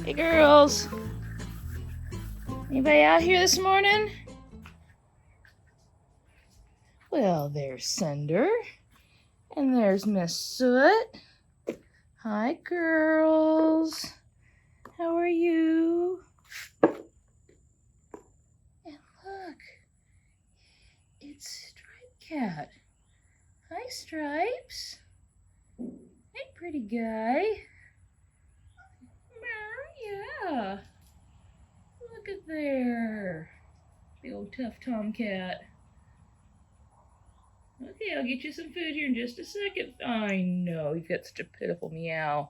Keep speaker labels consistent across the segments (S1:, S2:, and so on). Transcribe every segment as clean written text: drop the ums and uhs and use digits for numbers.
S1: Hey girls, anybody out here this morning? Well, there's Cinder, and there's Miss Soot. Hi girls, how are you? And look, it's Stripe Cat. Hi Stripes. Hey pretty guy. Yeah. Look at there. The old tough tomcat. Okay, I'll get you some food here in just a second. I know, you've got such a pitiful meow.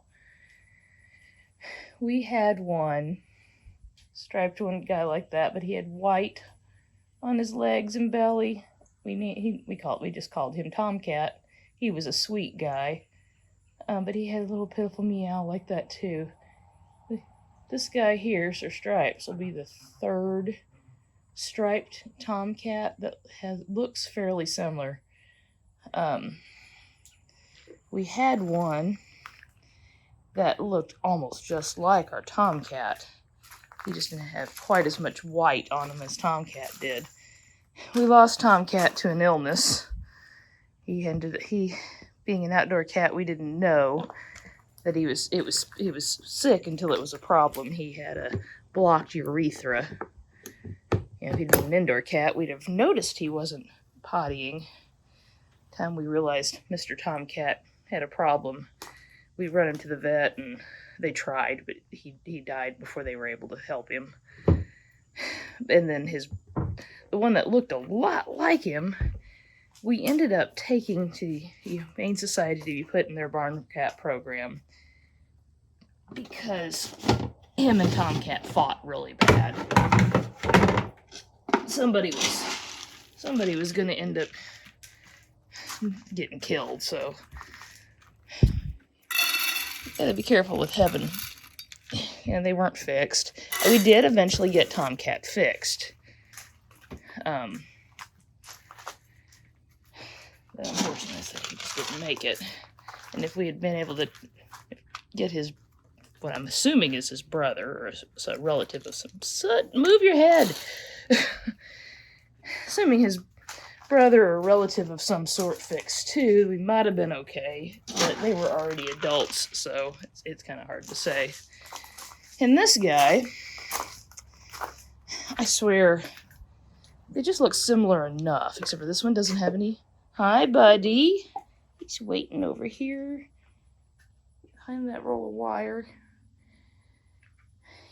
S1: We had one striped one guy like that, but he had white on his legs and belly. We just called him Tomcat. He was a sweet guy, but he had a little pitiful meow like that too. This guy here, Sir Stripes, will be the third striped tomcat that looks fairly similar. We had one that looked almost just like our tomcat. He just didn't have quite as much white on him as Tomcat did. We lost Tomcat to an illness. He being an outdoor cat, we didn't know that he was sick until it was a problem. He had a blocked urethra. If he'd been an indoor cat, we'd have noticed he wasn't pottying. Time we realized Mr. Tomcat had a problem, we run him to the vet, and they tried, but he died before they were able to help him. And then the one that looked a lot like him, we ended up taking to the Humane Society to be put in their barn cat program because him and Tomcat fought really bad. Somebody was going to end up getting killed, so gotta be careful with heaven. They weren't fixed. We did eventually get Tomcat fixed. But unfortunately, he just didn't make it. And if we had been able to get what I'm assuming is his brother, or a relative of some sort, move your head! Assuming his brother or relative of some sort fixed too, we might have been okay, but they were already adults, so it's kind of hard to say. And this guy, I swear, they just look similar enough, except for this one doesn't have any. Hi, buddy. He's waiting over here behind that roll of wire.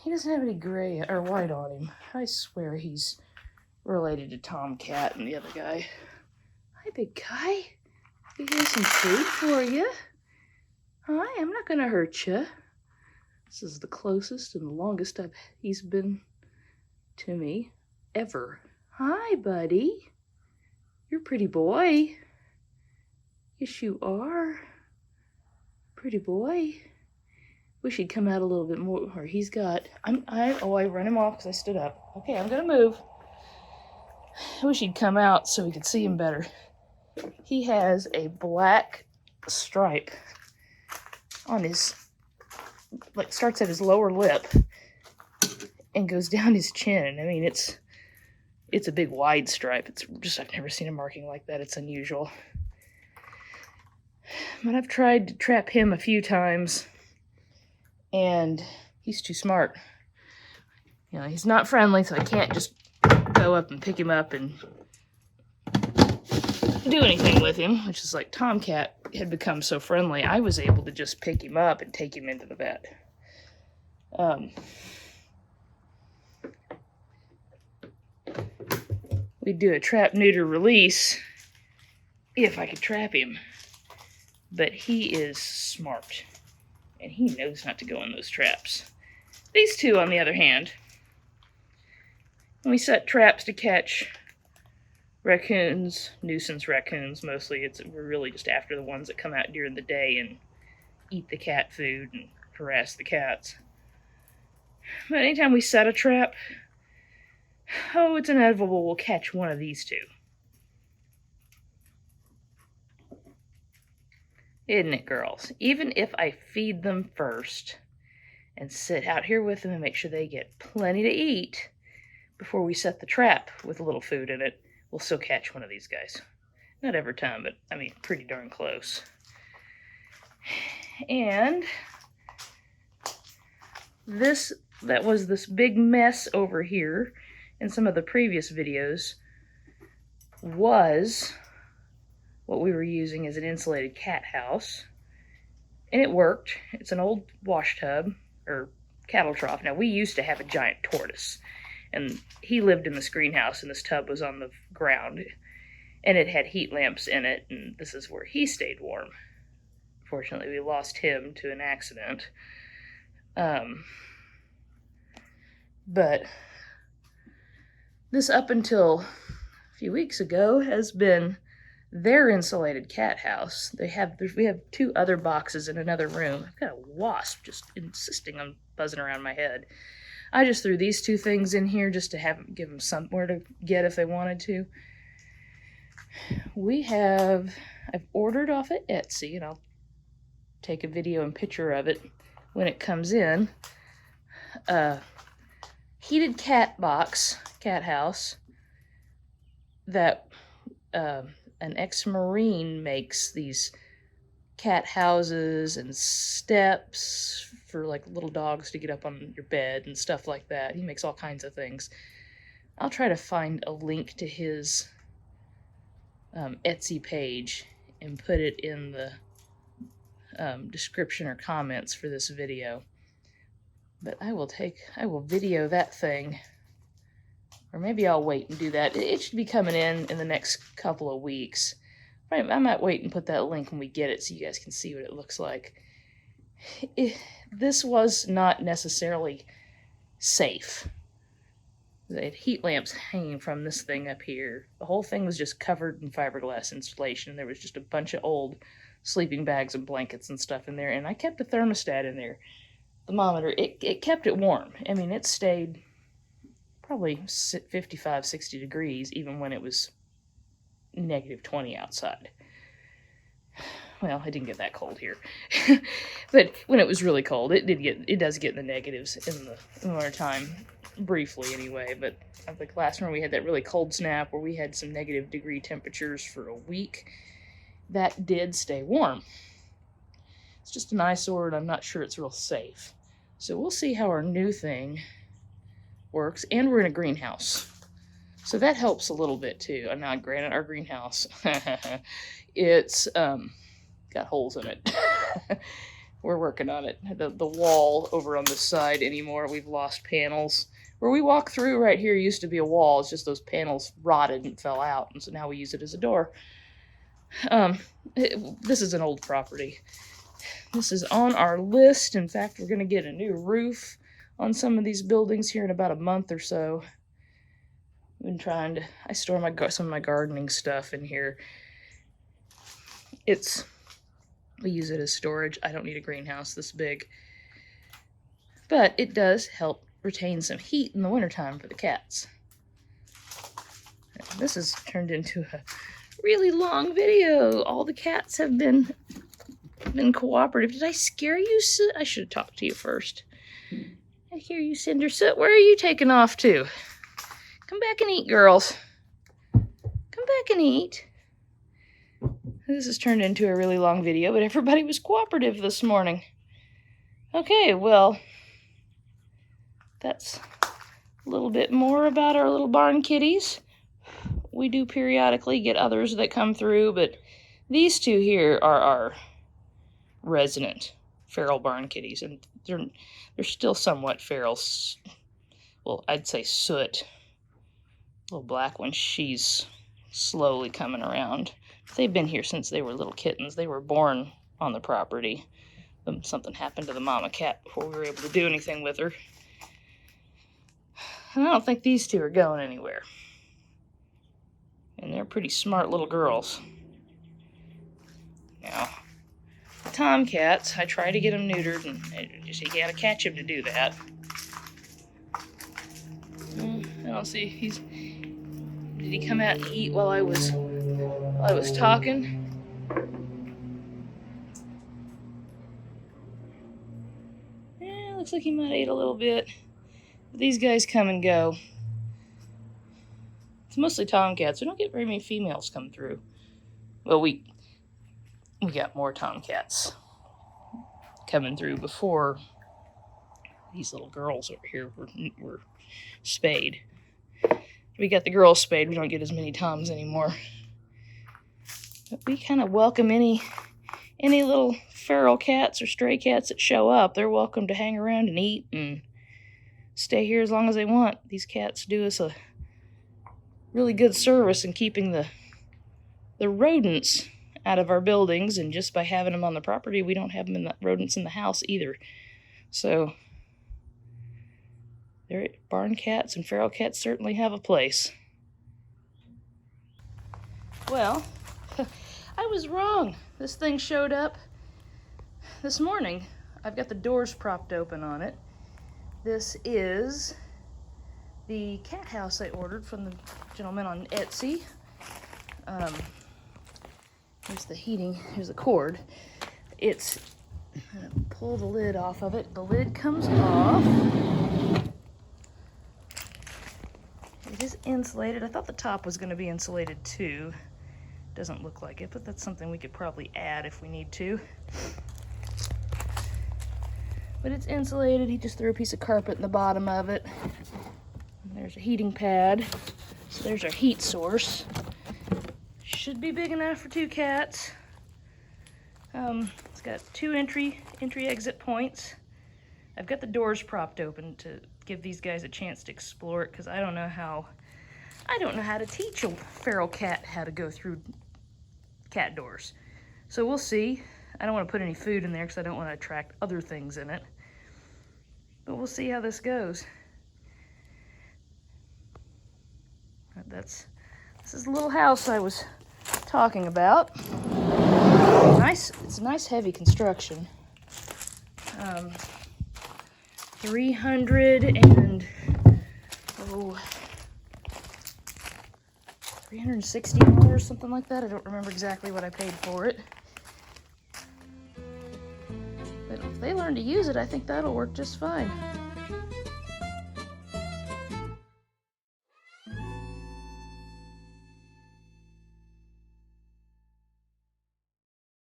S1: He doesn't have any gray or white on him. I swear he's related to Tomcat and the other guy. Hi, big guy. Here's some food for you. Hi, I'm not gonna hurt you. This is the closest and the longest he's been to me ever. Hi, buddy. You're a pretty boy. Yes, you are. Pretty boy. Wish he'd come out a little bit more. Or he's got. I run him off because I stood up. Okay, I'm gonna move. I wish he'd come out so we could see him better. He has a black stripe on his, starts at his lower lip and goes down his chin. I mean, it's a big wide stripe. It's just, I've never seen a marking like that. It's unusual. But I've tried to trap him a few times, and he's too smart. He's not friendly, so I can't just go up and pick him up and do anything with him, which is like Tomcat had become so friendly, I was able to just pick him up and take him into the vet. We'd do a trap, neuter, release if I could trap him, but he is smart and he knows not to go in those traps. These two, on the other hand, when we set traps to catch raccoons, nuisance raccoons mostly, we're really just after the ones that come out during the day and eat the cat food and harass the cats. But anytime we set a trap, it's inevitable we'll catch one of these two. Isn't it, girls? Even if I feed them first and sit out here with them and make sure they get plenty to eat before we set the trap with a little food in it. We'll still catch one of these guys. Not every time, but I mean, pretty darn close. And that was this big mess over here in some of the previous videos was what we were using as an insulated cat house. And it worked. It's an old wash tub, or cattle trough. Now, we used to have a giant tortoise, and he lived in this greenhouse, and this tub was on the ground, and it had heat lamps in it, and this is where he stayed warm. Fortunately, we lost him to an accident. But this, up until a few weeks ago, has been their insulated cat house. We have 2 other boxes in another room. I've got a wasp just insisting on buzzing around my head. I just threw these 2 things in here just to give them somewhere to get if they wanted to. I've ordered off of Etsy, and I'll take a video and picture of it when it comes in. Heated cat house that an ex-Marine makes these cat houses and steps for like little dogs to get up on your bed and stuff like that. He makes all kinds of things. I'll try to find a link to his Etsy page and put it in the description or comments for this video. But I will video that thing, or maybe I'll wait and do that. It should be coming in the next couple of weeks. I might wait and put that link when we get it so you guys can see what it looks like. This was not necessarily safe. They had heat lamps hanging from this thing up here. The whole thing was just covered in fiberglass insulation. There was just a bunch of old sleeping bags and blankets and stuff in there, and I kept a thermostat in there. Thermometer, it kept it warm. I mean, it stayed probably 55, 60 degrees even when it was negative 20 outside. Well, it didn't get that cold here. But when it was really cold, it does get in the negatives in the winter time, briefly anyway. But I think last winter we had that really cold snap where we had some negative degree temperatures for a week. That did stay warm. It's just an eyesore, and I'm not sure it's real safe. So we'll see how our new thing works. And we're in a greenhouse, so that helps a little bit too. Now, granted, our greenhouse, it's got holes in it. We're working on it. The wall over on this side anymore, we've lost panels. Where we walk through right here used to be a wall. It's just those panels rotted and fell out, and so now we use it as a door. This is an old property. This is on our list. In fact, we're going to get a new roof on some of these buildings here in about a month or so. I've been trying to... I store some of my gardening stuff in here. We use it as storage. I don't need a greenhouse this big. But it does help retain some heat in the wintertime for the cats. This has turned into a really long video. All the cats have been cooperative. Did I scare you? I should have talked to you first. I hear you, Cindersoot. Where are you taking off to? Come back and eat, girls. Come back and eat. This has turned into a really long video, but everybody was cooperative this morning. Okay, well, that's a little bit more about our little barn kitties. We do periodically get others that come through, but these 2 here are our resident feral barn kitties, and they're still somewhat feral. Well, I'd say Soot, little black one, she's slowly coming around. They've been here since they were little kittens. They were born on the property. Something happened to the mama cat before we were able to do anything with her. And I don't think these 2 are going anywhere. And they're pretty smart little girls. Now, the tomcats, I try to get them neutered, and you gotta catch him to do that. I don't see, did he come out and eat while I was talking? looks like he might eat a little bit. But these guys come and go. It's mostly tomcats. We don't get very many females come through. Well, we got more tomcats coming through before these little girls over here were spayed. We got the girls spayed. We don't get as many toms anymore. But we kind of welcome any little feral cats or stray cats that show up. They're welcome to hang around and eat and stay here as long as they want. These cats do us a really good service in keeping the rodents out of our buildings, and just by having them on the property, we don't have them rodents in the house either. So barn cats and feral cats certainly have a place. Well, I was wrong. This thing showed up this morning. I've got the doors propped open on it. This is the cat house I ordered from the gentleman on Etsy. Here's the heating, here's the cord. I'm gonna pull the lid off of it. The lid comes off. It is insulated. I thought the top was gonna be insulated too. Doesn't look like it, but that's something we could probably add if we need to. But it's insulated. He just threw a piece of carpet in the bottom of it. And there's a heating pad. So there's our heat source. Should be big enough for 2 cats. It's got 2 entry-exit points. I've got the doors propped open to give these guys a chance to explore it, because I don't know how to teach a feral cat how to go through cat doors. So we'll see. I don't want to put any food in there because I don't want to attract other things in it. But we'll see how this goes. This is the little house I was talking about. It's a nice heavy construction. 360 something like that. I don't remember exactly what I paid for it. But if they learn to use it, I think that'll work just fine.